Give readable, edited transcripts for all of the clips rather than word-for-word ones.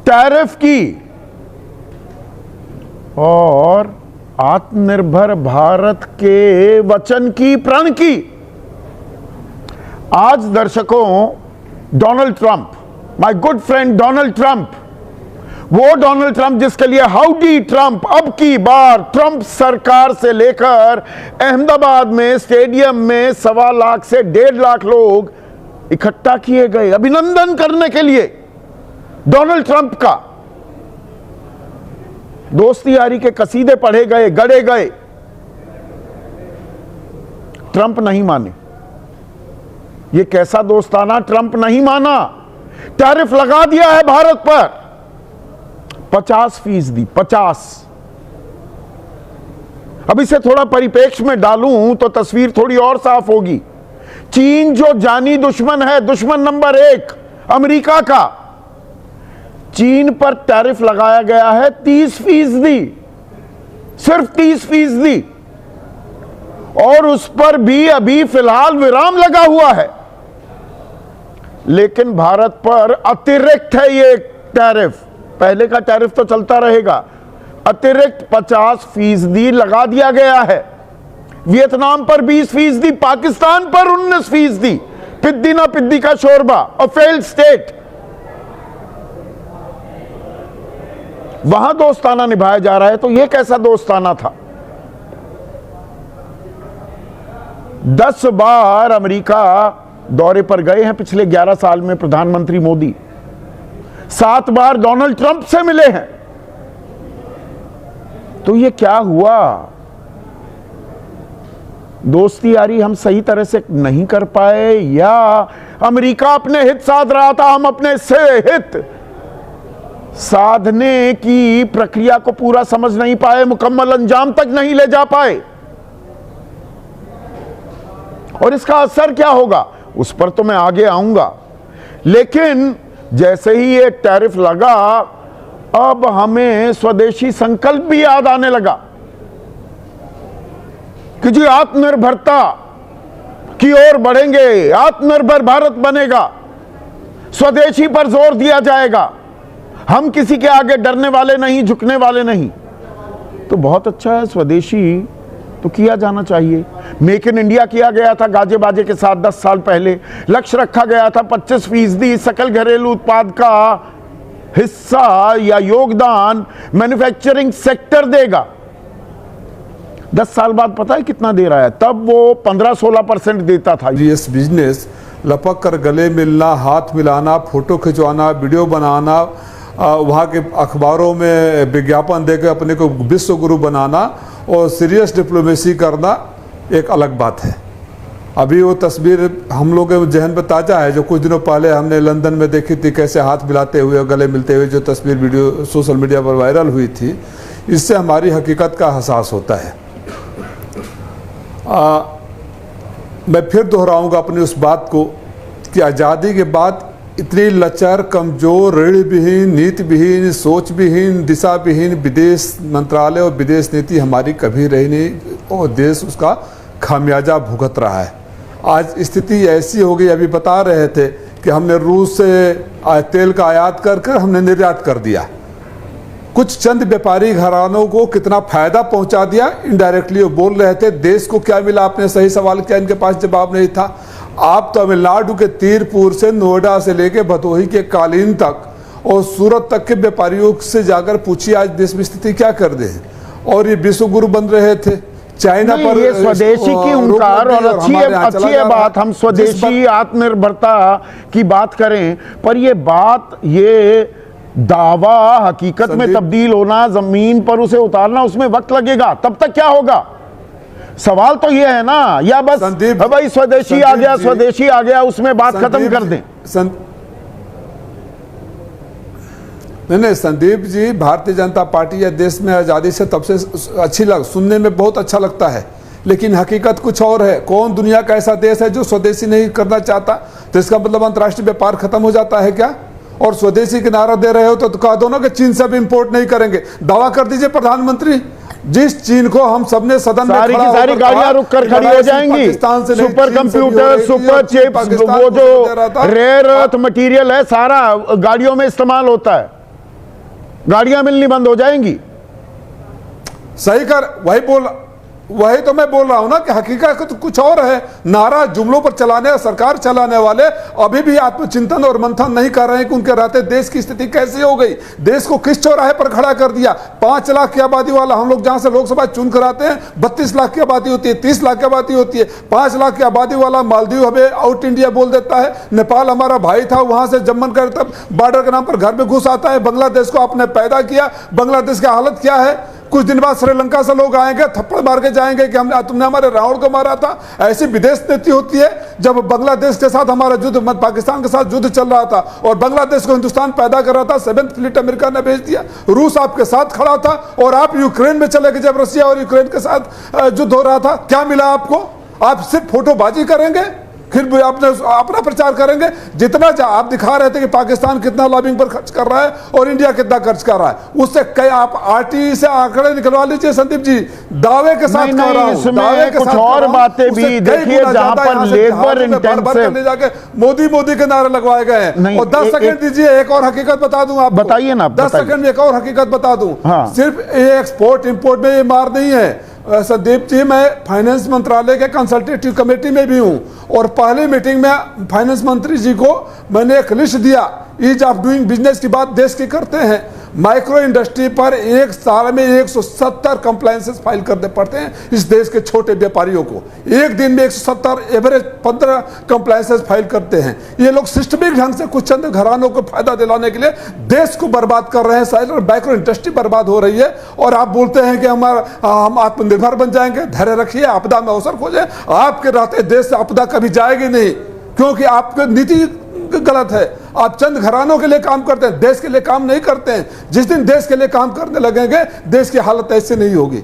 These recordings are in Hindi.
टैरिफ की और आत्मनिर्भर भारत के वचन की, प्रण की। आज दर्शकों, Donald Trump, my good friend Donald Trump, वो डोनाल्ड ट्रंप जिसके लिए हाउडी ट्रंप अब की बार ट्रंप सरकार से लेकर अहमदाबाद में स्टेडियम में 1.25 लाख से 1.5 लाख लोग इकट्ठा किए गए अभिनंदन करने के लिए डोनाल्ड ट्रंप का। दोस्ती यारी के कसीदे पढ़े गए, गढ़े गए। ट्रंप नहीं माने। ये कैसा दोस्ताना, ट्रंप नहीं माना। टैरिफ लगा दिया है भारत पर 50%। 50। अब इसे थोड़ा परिप्रेक्ष्य में डालूं तो तस्वीर थोड़ी और साफ होगी। चीन जो जानी दुश्मन है, दुश्मन नंबर 1 अमेरिका का, चीन पर टैरिफ लगाया गया है 30%, सिर्फ 30%, और उस पर भी अभी फिलहाल विराम लगा हुआ है। लेकिन भारत पर अतिरिक्त है ये टैरिफ। पहले का टैरिफ तो चलता रहेगा, अतिरिक्त 50% लगा दिया गया है। वियतनाम पर 20%, पाकिस्तान पर 19%। पिद्दी ना पिद्दी का शोरबा, अ फेल्ड स्टेट। वहां दोस्ताना निभाया जा रहा है, तो यह कैसा दोस्ताना था? 10 बार अमेरिका दौरे पर गए हैं पिछले 11 साल में प्रधानमंत्री मोदी। 7 बार डोनाल्ड ट्रंप से मिले हैं। तो ये क्या हुआ? दोस्ती यारी हम सही तरह से नहीं कर पाए, या अमेरिका अपने हित साध रहा था, हम अपने से हित साधने की प्रक्रिया को पूरा समझ नहीं पाए, मुकम्मल अंजाम तक नहीं ले जा पाए। और इसका असर क्या होगा उस पर तो मैं आगे आऊंगा। लेकिन जैसे ही ये टैरिफ लगा, अब हमें स्वदेशी संकल्प भी याद आने लगा कि जी आत्मनिर्भरता की ओर बढ़ेंगे, आत्मनिर्भर भारत बनेगा, स्वदेशी पर जोर दिया जाएगा, हम किसी के आगे डरने वाले नहीं, झुकने वाले नहीं। तो बहुत अच्छा है, स्वदेशी तो किया जाना चाहिए। मेक इन इंडिया किया गया था गाजे बाजे के साथ 10 साल पहले। लक्ष्य रखा गया था 25% सकल घरेलू उत्पाद का हिस्सा या योगदान मैन्युफैक्चरिंग सेक्टर देगा। 10 साल बाद पता है कितना दे रहा है? तब वो 15-16% देता था। बिजनेस लपक कर गले मिलना, हाथ मिलाना, फोटो खिंचवाना, वीडियो बनाना, वहाँ के अखबारों में विज्ञापन देकर अपने को विश्व गुरु बनाना और सीरियस डिप्लोमेसी करना एक अलग बात है। अभी वो तस्वीर हम लोग के जहन में ताज़ा है जो कुछ दिनों पहले हमने लंदन में देखी थी, कैसे हाथ मिलाते हुए, गले मिलते हुए जो तस्वीर वीडियो सोशल मीडिया पर वायरल हुई थी। इससे हमारी हकीकत का एहसास होता है। मैं फिर दोहराऊंगा अपनी उस बात को कि आज़ादी के बाद इतनी लचर, कमजोर, ऋण विहीन, नीति विहीन, सोच विहीन, दिशा विहीन विदेश मंत्रालय और विदेश नीति हमारी कभी रही नहीं, और देश उसका खामियाजा भुगत रहा है। आज स्थिति ऐसी हो गई, अभी बता रहे थे कि हमने रूस से तेल का आयात कर हमने निर्यात कर दिया। कुछ चंद व्यापारी घरानों को कितना फायदा पहुंचा दिया, इनडायरेक्टली वो बोल रहे थे। देश को क्या मिला? आपने सही सवाल किया, इनके पास जवाब नहीं था। आप तमिलनाडु के तीरपुर से नोएडा से लेके भदोही के कालीन तक और सूरत तक के व्यापारियों से जाकर पूछिए आज देश में स्थिति क्या कर दे हैं। और ये विश्व गुरु बन रहे थे। चाइना पर ये स्वदेशी की हुंकार और अच्छी है बात, हम स्वदेशी आत्मनिर्भरता की बात करें, पर ये बात, ये दावा हकीकत में तब्दील होना, जमीन पर उसे उतारना, उसमें वक्त लगेगा। तब तक क्या होगा? सवाल तो ये है ना, या बस भाई स्वदेशी आ गया, स्वदेशी आ गया, उसमें बात खत्म कर दें। नहीं, संदीप जी, भारतीय जनता पार्टी या देश में आज़ादी से तब से अच्छी सुनने में बहुत अच्छा लगता है, लेकिन हकीकत कुछ और है। कौन दुनिया का ऐसा देश है जो स्वदेशी नहीं करना चाहता? तो इसका मतलब अंतर्राष्ट्रीय व्यापार खत्म हो जाता है क्या? और स्वदेशी के नारा दे रहे हो तो कह दो ना कि चीन से अब इंपोर्ट नहीं करेंगे। दावा कर दीजिए प्रधानमंत्री, जिस चीन को हम सबने सदन में सारी की सारी गाड़ियां रुक कर खड़ी हो जाएंगी। सुपर कंप्यूटर, सुपर चिप्स, वो जो रेयर अर्थ मटेरियल है, सारा गाड़ियों में इस्तेमाल होता है। गाड़ियां मिलनी बंद हो जाएंगी। सही कर, वही तो मैं बोल रहा हूं ना कि हकीकत तो कुछ और है। नारा जुमलों पर चलाने, सरकार चलाने वाले अभी भी आत्मचिंतन और मंथन नहीं कर रहे हैं कि उनके रहते देश की स्थिति कैसी हो गई, देश को किस चौराहे पर खड़ा कर दिया। 5 लाख की आबादी वाला, हम लोग जहां से लोकसभा चुन कर आते हैं 32 लाख की आबादी होती है, 30 लाख की आबादी होती है। 5 लाख की आबादी वाला मालदीव हमें आउट इंडिया बोल देता है। नेपाल हमारा भाई था, वहां से जब मन करे तब बॉर्डर के नाम पर घर में घुस आता है। बांग्लादेश को आपने पैदा किया, बांग्लादेश की हालत क्या है। कुछ दिन बाद श्रीलंका से लोग आएंगे, थप्पड़ मार के जाएंगे कि तुमने हमारे रावण को मारा था। ऐसी विदेश नीति होती है। जब बांग्लादेश के साथ हमारा युद्ध, पाकिस्तान के साथ युद्ध चल रहा था और बांग्लादेश को हिंदुस्तान पैदा कर रहा था, 7th फ्लीट अमेरिका ने भेज दिया। रूस आपके साथ खड़ा था और आप यूक्रेन में चले गए जब रशिया और यूक्रेन के साथ युद्ध हो रहा था। क्या मिला आपको? आप सिर्फ फोटोबाजी करेंगे, फिर भी अपना प्रचार करेंगे। जितना आप दिखा रहे थे कि पाकिस्तान कितना लॉबिंग पर खर्च कर रहा है और इंडिया कितना खर्च कर रहा है, उससे कई आप आरटी से आंकड़े निकलवा लीजिए संदीप जी। दावे के साथ कह रहा हूं, दावे के कुछ साथ और बातें भी देखिए, जहां पर लेबर इंटेंसिव जाके मोदी के नारे लगवाए गए हैं। और 10 सेकंड दीजिए, एक और हकीकत बता दूं आपको। बताइए ना, 10 सेकंड में एक और हकीकत बता दूं। सिर्फ ये एक्सपोर्ट इंपोर्ट में ये मार नहीं है संदीप जी। मैं फाइनेंस मंत्रालय के कंसल्टेटिव कमेटी में भी हूं और पहली मीटिंग में फाइनेंस मंत्री जी को मैंने एक लिस्ट दिया। ईज ऑफ डूइंग बिजनेस की बात देश की करते हैं। माइक्रो इंडस्ट्री पर एक साल में 170 कंप्लायंसेस फाइल करने पड़ते हैं इस देश के छोटे व्यापारियों को। एक दिन में 170 एवरेज 15 कंप्लायंसेस फाइल करते हैं। ये लोग सिस्टमिक ढंग से कुछ चंद घरानों को फायदा दिलाने के लिए देश को बर्बाद कर रहे हैं। साइड माइक्रो इंडस्ट्री बर्बाद हो रही है और आप बोलते हैं कि हम आत्मनिर्भर बन जाएंगे। धैर्य रखिए, आपदा में अवसर खोजे। आपके रहते देश से आपदा कभी जाएगी नहीं, क्योंकि आपकी नीति गलत है। आप चंद घरानों के लिए काम करते हैं, देश के लिए काम नहीं करते हैं। जिस दिन देश के लिए काम करने लगेंगे देश की हालत ऐसे नहीं होगी।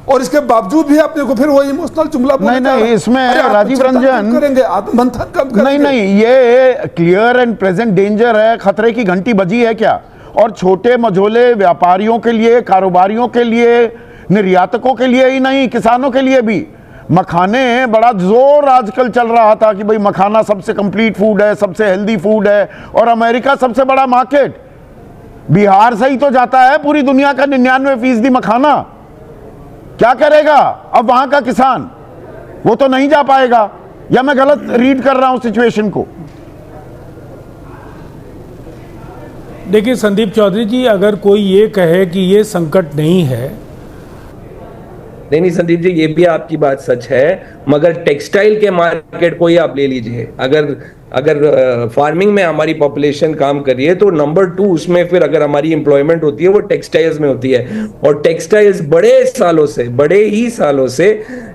और इसके बावजूद भी अपने को फिर वही इमोशनल जुमला नहीं, इसमें राजीव रंजन करेंगे, आत्ममंथन कम करेंगे। नहीं, ये क्लियर एंड प्रेजेंट डेंजर है। खतरे की घंटी बजी है क्या? और छोटे मझोले व्यापारियों के लिए, कारोबारियों के लिए, निर्यातकों के लिए ही नहीं, किसानों के लिए भी। मखाने बड़ा जोर आजकल चल रहा था कि भाई मखाना सबसे कंप्लीट फूड है, सबसे हेल्दी फूड है और अमेरिका सबसे बड़ा मार्केट। बिहार से ही तो जाता है पूरी दुनिया का 99% मखाना। क्या करेगा अब वहां का किसान? वो तो नहीं जा पाएगा, या मैं गलत रीड कर रहा हूं सिचुएशन को? देखिए संदीप चौधरी जी, अगर कोई ये कहे कि ये संकट नहीं है, नहीं संदीप जी, ये भी आपकी बात सच है, मगर टेक्सटाइल के मार्केट को ही आप ले लीजिए। अगर फार्मिंग में हमारी पॉपुलेशन काम कर रही है तो नंबर 2 उसमें फिर अगर हमारी एम्प्लॉयमेंट होती है वो टेक्सटाइल्स में होती है। और टेक्सटाइल्स बड़े ही सालों से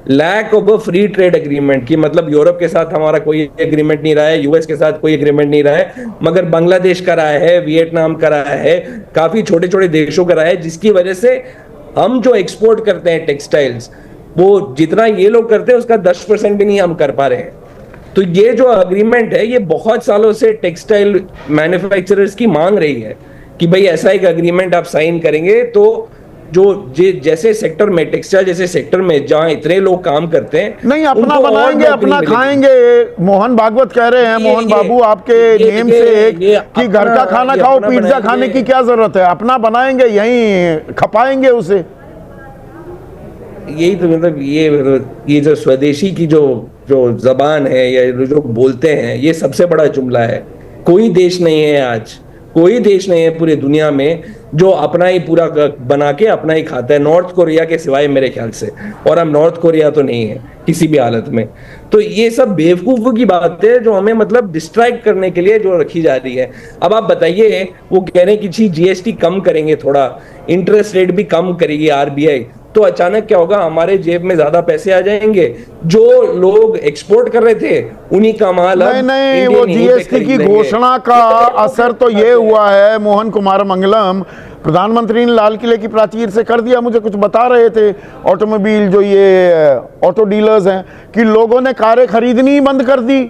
lack of a free trade agreement की, मतलब यूरोप के साथ हमारा कोई एग्रीमेंट नहीं रहा है, यूएस के साथ कोई एग्रीमेंट नहीं रहा है, मगर बांग्लादेश का रहा है, वियतनाम का रहा है, काफी छोटे छोटे देशों का रहा है, जिसकी वजह से हम जो एक्सपोर्ट करते हैं टेक्सटाइल्स, वो जितना ये लोग करते हैं उसका 10% भी नहीं हम कर पा रहे हैं। तो ये जो अग्रीमेंट है ये बहुत सालों से टेक्सटाइल मैन्युफैक्चरर्स की मांग रही है कि भाई ऐसा एक अग्रीमेंट आप साइन करेंगे तो जो जैसे सेक्टर में, टेक्सटाइल जैसे सेक्टर में जहां इतने लोग काम करते हैं, नहीं अपना बनाएंगे, अपना खाएंगे। मोहन भागवत कह रहे हैं, मोहन बाबू आपके नेम से कि घर का खाना खाओ, पिज्जा खाने की क्या जरूरत है? अपना बनाएंगे, यहीं खपाएंगे उसे। यही तो मतलब ये जो स्वदेशी की जो जबान है या जो बोलते हैं, ये सबसे बड़ा जुमला है। कोई देश नहीं है आज, कोई देश नहीं है पूरी दुनिया में जो अपना ही पूरा बना के अपना ही खाता है, नॉर्थ कोरिया के सिवाय मेरे ख्याल से। और हम नॉर्थ कोरिया तो नहीं है किसी भी हालत में। तो ये सब बेवकूफों की बात है जो हमें मतलब डिस्ट्रैक्ट करने के लिए जो रखी जा रही है। अब आप बताइए, वो कह रहे हैं कि जीएसटी कम करेंगे, थोड़ा इंटरेस्ट रेट भी कम करेगी आरबीआई, तो अचानक क्या होगा? हमारे जेब में ज्यादा पैसे आ जाएंगे। जो लोग एक्सपोर्ट कर रहे थे उन्हीं का माल नहीं, वो जीएसटी की घोषणा का असर तो ये हुआ है। मोहन कुमार मंगलम प्रधानमंत्री ने लाल किले की प्राचीर से कर दिया। मुझे कुछ बता रहे थे ऑटोमोबाइल जो ये ऑटो डीलर्स हैं कि लोगों ने कारें खरीदनी ही बंद कर दी,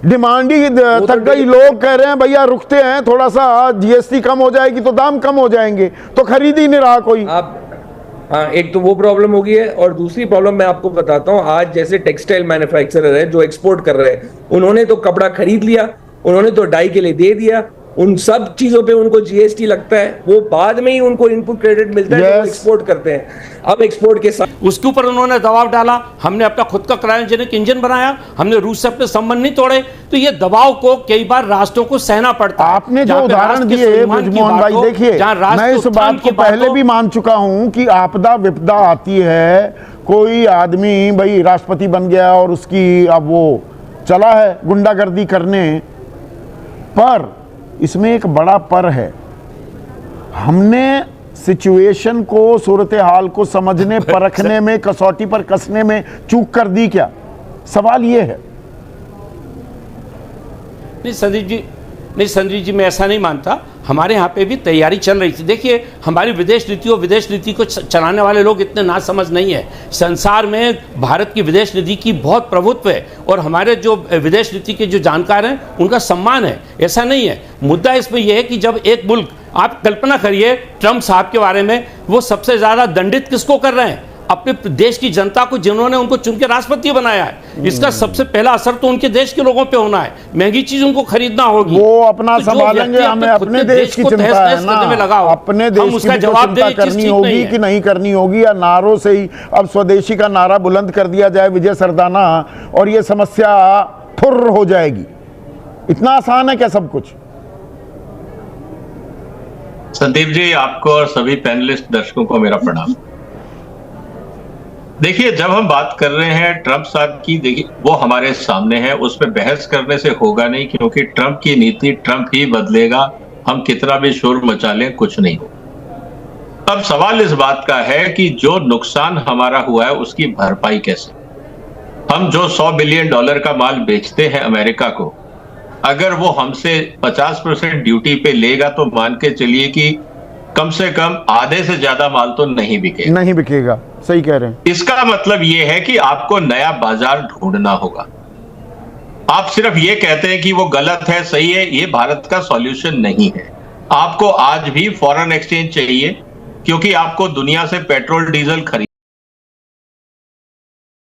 डिमांड ही तक गई। लोग कह रहे हैं भैया रुकते हैं, थोड़ा सा जीएसटी कम हो जाएगी तो दाम कम हो जाएंगे, तो खरीद ही नहीं रहा कोई। हाँ, एक तो वो प्रॉब्लम हो गई है, और दूसरी प्रॉब्लम मैं आपको बताता हूँ। आज जैसे टेक्सटाइल मैन्युफैक्चरर है जो एक्सपोर्ट कर रहे हैं, उन्होंने तो कपड़ा खरीद लिया, उन्होंने तो डाई के लिए दे दिया, उन सब चीजों पे उनको जीएसटी लगता है, वो बाद में ही उनको इनपुट क्रेडिट मिलता है जो वो एक्सपोर्ट करते हैं। अब एक्सपोर्ट के साथ उसके ऊपर उन्होंने दबाव डाला, हमने अपना खुद का क्रायोजेनिक इंजन बनाया, हमने रूस से अपने संबंध नहीं तोड़े। तो ये दबाव को कई बार राष्ट्रों को सहना पड़ता है। आपने जो उदाहरण दिए ब्रिजमोहन भाई, देखिए मैं इस बात को पहले भी मान चुका हूं कि आपदा विपदा आती है, कोई आदमी भाई राष्ट्रपति बन गया और उसकी अब वो चला है गुंडागर्दी करने, पर इसमें एक बड़ा पर है। हमने सिचुएशन को, सूरत हाल को समझने परखने में, कसौटी पर कसने में चूक कर दी क्या? सवाल ये है। नहीं संदीप जी मैं ऐसा नहीं मानता। हमारे यहाँ पे भी तैयारी चल रही थी। देखिए हमारी विदेश नीति और विदेश नीति को चलाने वाले लोग इतने नासमझ नहीं है। संसार में भारत की विदेश नीति की बहुत प्रभुत्व है और हमारे जो विदेश नीति के जो जानकार हैं उनका सम्मान है, ऐसा नहीं है। मुद्दा इसमें यह है कि जब एक मुल्क, आप कल्पना करिए ट्रंप साहब के बारे में, वो सबसे ज़्यादा दंडित किसको कर रहे हैं? अपने देश की जनता को, जिन्होंने उनको चुन के राष्ट्रपति बनाया है। इसका सबसे पहला असर तो उनके देश के लोगों पे होना है। महंगी चीज उनको खरीदना होगी, वो अपना संभालेंगे, हमें अपने देश की चिंता है ना, अपने देश की चिंता करनी होगी कि नहीं करनी होगी, या नारों से ही अब स्वदेशी का नारा बुलंद कर दिया जाए विजय सरदाना और ये समस्या फुर्र हो जाएगी। इतना आसान है क्या सब कुछ? संदीप जी, आपको और सभी पैनलिस्ट दर्शकों को मेरा प्रणाम। देखिए, जब हम बात कर रहे हैं ट्रंप साहब की, देखिए वो हमारे सामने है, उस पर बहस करने से होगा नहीं, क्योंकि ट्रंप की नीति ट्रंप ही बदलेगा। हम कितना भी शोर मचा लें कुछ नहीं हो। अब सवाल इस बात का है कि जो नुकसान हमारा हुआ है उसकी भरपाई कैसे? हम जो $100 बिलियन का माल बेचते हैं अमेरिका को, अगर वो हमसे 50% ड्यूटी पे लेगा तो मान के चलिए कि कम से कम आधे से ज्यादा माल तो नहीं बिकेगा। सही कह रहे हैं। इसका मतलब यह है कि आपको नया बाजार ढूंढना होगा। आप सिर्फ ये कहते हैं कि वो गलत है, सही है, ये भारत का सॉल्यूशन नहीं है। आपको आज भी फॉरेन एक्सचेंज चाहिए, क्योंकि आपको दुनिया से पेट्रोल डीजल खरीद